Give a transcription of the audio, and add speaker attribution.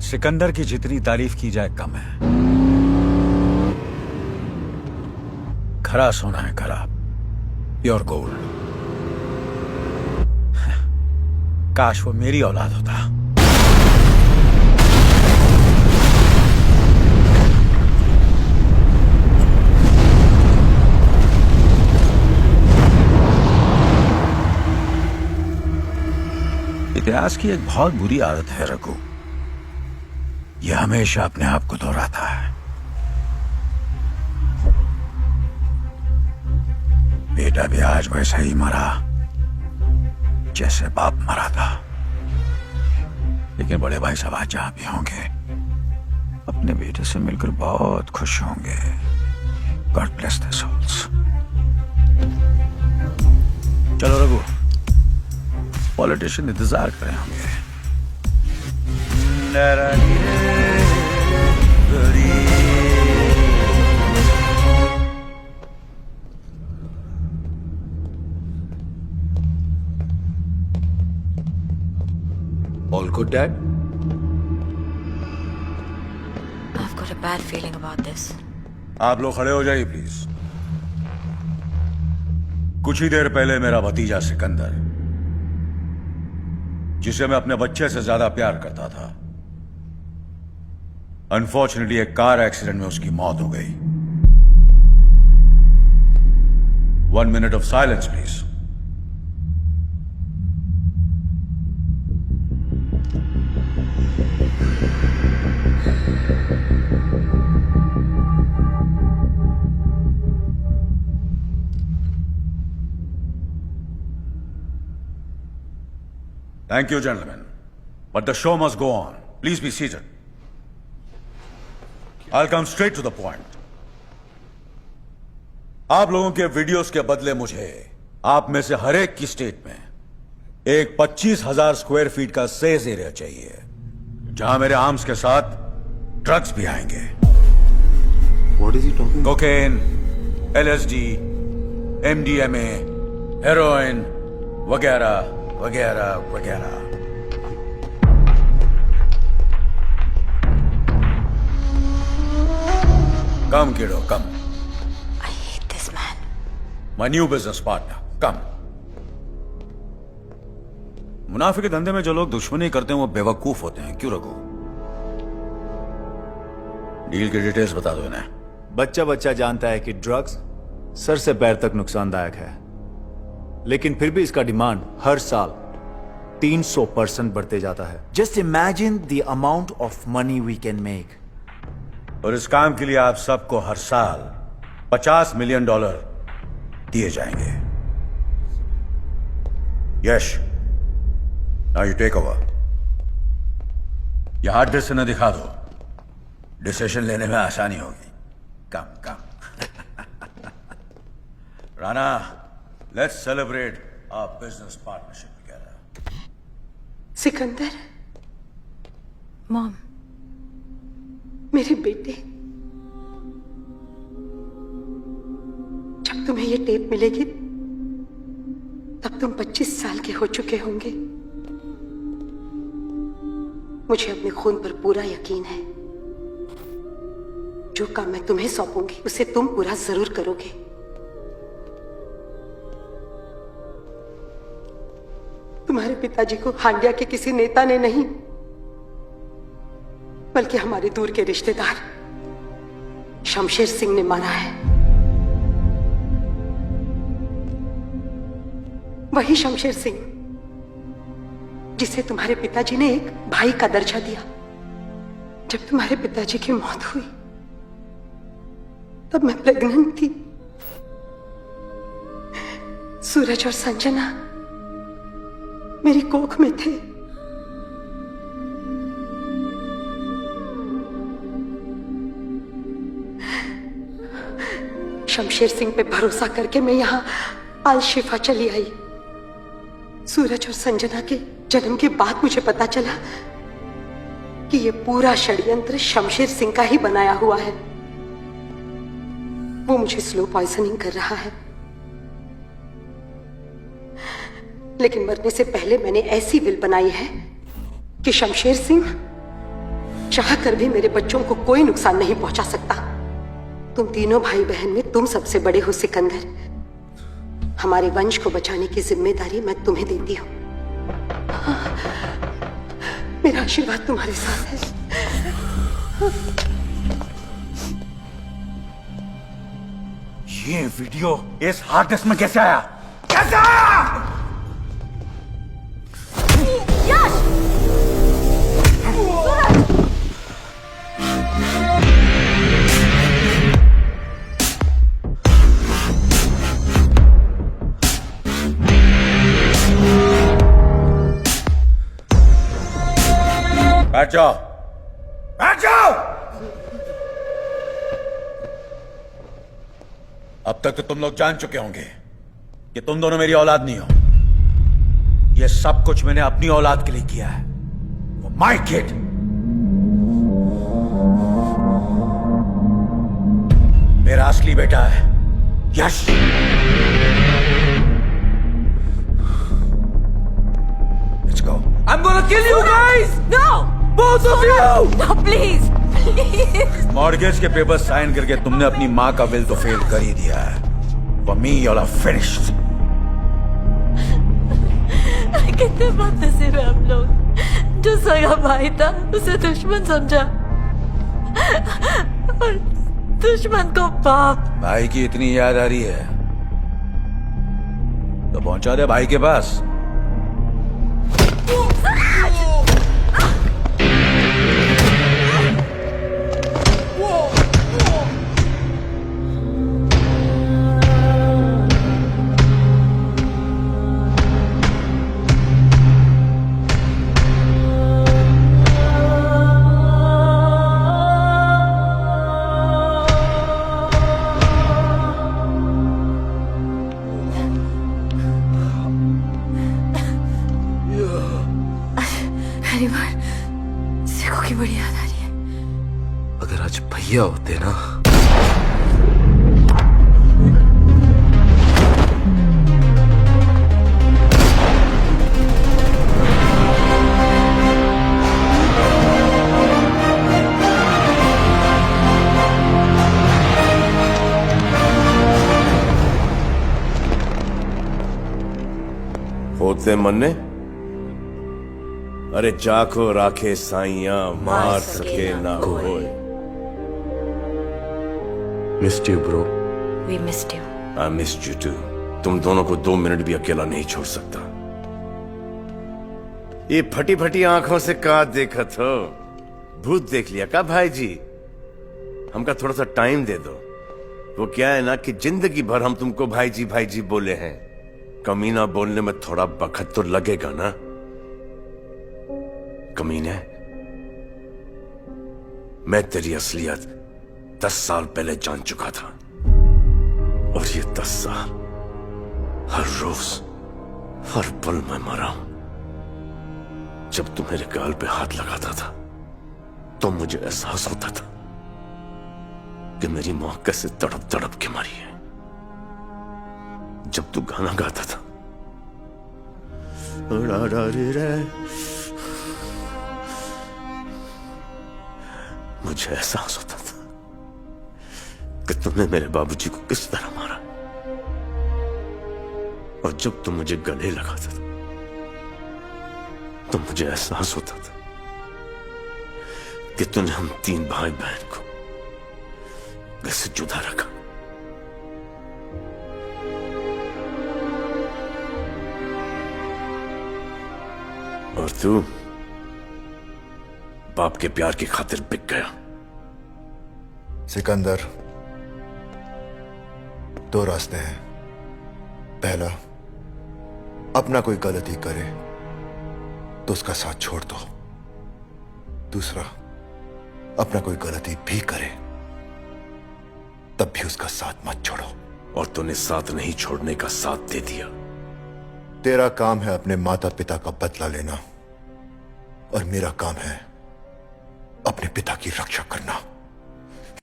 Speaker 1: सिकंदर की जितनी तारीफ की जाए कम है। खरा सोना है, खरा प्योर गोल्ड। काश वो मेरी औलाद होता। इतिहास की एक बहुत बुरी आदत है रघु, यह हमेशा अपने आप को दोहराता है। बेटा भी आज वैसा ही मरा जैसे बाप मरा था। लेकिन बड़े भाई साहब आज जहां भी होंगे अपने बेटे से मिलकर बहुत खुश होंगे। God bless their souls. चलो रघु, पॉलिटिशियन इंतजार कर रहे होंगे।
Speaker 2: All good, Dad?
Speaker 3: I've got a bad feeling about this.
Speaker 1: आप लोग खड़े हो जाइए प्लीज। कुछ ही देर पहले मेरा भतीजा सिकंदर, जिसे मैं अपने बच्चे से ज्यादा प्यार करता था, अनफॉर्चुनेटली एक कार एक्सीडेंट में उसकी मौत हो गई। 1 minute of silence please. Thank you, gentlemen. But the show must go on. Please be seated. I'll come straight to the point. आप लोगों के वीडियोस के बदले मुझे आप में से हर एक की स्टेट में एक 25,000 स्क्वायर फीट का सेज एरिया चाहिए, जहां मेरे आर्म्स के साथ ड्रग्स भी आएंगे।
Speaker 2: What is he talking about?
Speaker 1: Cocaine, LSD, MDMA, heroin वगैरह वगैरह वगैरह। कम किडो कम।
Speaker 3: I hate this man.
Speaker 1: My new business partner, कम। मुनाफे के धंधे में जो लोग दुश्मनी करते हैं वो बेवकूफ होते हैं, क्यों रघु? डील की डिटेल्स बता दो इन्हें।
Speaker 4: बच्चा बच्चा जानता है कि ड्रग्स सर से पैर तक नुकसानदायक है, लेकिन फिर भी इसका डिमांड हर साल 300% बढ़ते जाता है। Just imagine the amount of money we can make.
Speaker 1: और इस काम के लिए आप सबको हर साल $50 मिलियन दिए जाएंगे। यश, नाउ यू टेक ओवर। यह हार्ड डिस्क से न दिखा दो, डिसीजन लेने में आसानी होगी। कम कम। Rana, let's celebrate our business partnership together.
Speaker 5: Sikandar,
Speaker 3: Mom,
Speaker 5: मेरे बेटे, जब तुम्हें ये टेप मिलेगी तब तुम 25 साल के हो चुके होंगे। मुझे अपने खून पर पूरा यकीन है। जो काम मैं तुम्हें सौंपूंगी उसे तुम पूरा जरूर करोगे। तुम्हारे पिताजी को हांडिया के किसी नेता ने नहीं, बल्कि हमारे दूर के रिश्तेदार शमशेर सिंह ने मारा है। वही शमशेर सिंह जिसे तुम्हारे पिताजी ने एक भाई का दर्जा दिया। जब तुम्हारे पिताजी की मौत हुई तब मैं प्रेग्नेंट थी। सूरज और संजना मेरी कोख में थे। शमशेर सिंह पे भरोसा करके मैं यहां अल शिफा चली आई। सूरज और संजना के जन्म के बाद मुझे पता चला कि ये पूरा षड्यंत्र शमशेर सिंह का ही बनाया हुआ है। वो मुझे स्लो पॉइजनिंग कर रहा है, लेकिन मरने से पहले मैंने ऐसी विल बनाई है कि शमशेर सिंह चाह कर भी मेरे बच्चों को कोई नुकसान नहीं पहुंचा सकता। तुम तीनों भाई बहन में तुम सबसे बड़े हो सिकंदर। हमारे वंश को बचाने की जिम्मेदारी मैं तुम्हें देती हूँ। मेरा आशीर्वाद तुम्हारे साथ है।
Speaker 1: ये वीडियो इस हार्ड डिस्क में कैसे आया? कैसे आया? बैठ जाओ, बैठ जाओ। अब तक तो तुम लोग जान चुके होंगे कि तुम दोनों मेरी औलाद नहीं हो। यह सब कुछ मैंने अपनी औलाद के लिए किया है। वो माय किड। मेरा असली बेटा है Yash. Let's go.
Speaker 2: I'm gonna kill you guys!
Speaker 3: No!
Speaker 2: Both of you!
Speaker 3: No, please! Please!
Speaker 1: Mortgage के पेपर साइन करके तुमने अपनी माँ का विल तो फेल कर ही दिया है। For me, you're finished.
Speaker 3: कितने बदनसीब है हम लोग। जो सगा भाई था उसे दुश्मन समझा और दुश्मन को बाप।
Speaker 1: भाई की इतनी याद आ रही है तो पहुंचा दे भाई के पास।
Speaker 3: पहली बार सिखों की बड़ी याद आ रही है।
Speaker 2: अगर आज भैया होते ना।
Speaker 6: होते मन्ने। अरे जाको राखे साइया मार सके ना कोई। Missed you bro.
Speaker 3: We missed you.
Speaker 6: I missed you too. तुम दोनों को 2 मिनट भी अकेला नहीं छोड़ सकता। ये फटी फटी आंखों से का देखत हो? भूत देख लिया का भाई जी? हमका थोड़ा सा टाइम दे दो। वो क्या है ना कि जिंदगी भर हम तुमको भाई जी बोले हैं। कमीना बोलने में थोड़ा वक्त तो लगेगा ना। कमीने, मैं तेरी असलियत 10 साल पहले जान चुका था और ये 10 साल हर रोज हर पल मैं मरा हूं। जब तू मेरे गाल पे हाथ लगाता था तो मुझे एहसास होता था कि मेरी मां कैसे तड़प तड़प के मरी है। जब तू गाना गाता था मुझे एहसास होता था कि तुमने मेरे बाबूजी को किस तरह मारा। और जब तुम मुझे गले लगाता था तो मुझे एहसास होता था कि तूने हम 3 भाई बहन को कैसे जुदा रखा। और तू बाप के प्यार की खातिर बिक गया।
Speaker 7: सिकंदर, 2 रास्ते हैं। पहला, अपना कोई गलती करे तो उसका साथ छोड़ दो। दूसरा, अपना कोई गलती भी करे तब भी उसका साथ मत छोड़ो।
Speaker 6: और तूने साथ नहीं छोड़ने का साथ दे दिया।
Speaker 7: तेरा काम है अपने माता पिता का बदला लेना और मेरा काम है अपने पिता की रक्षा करना।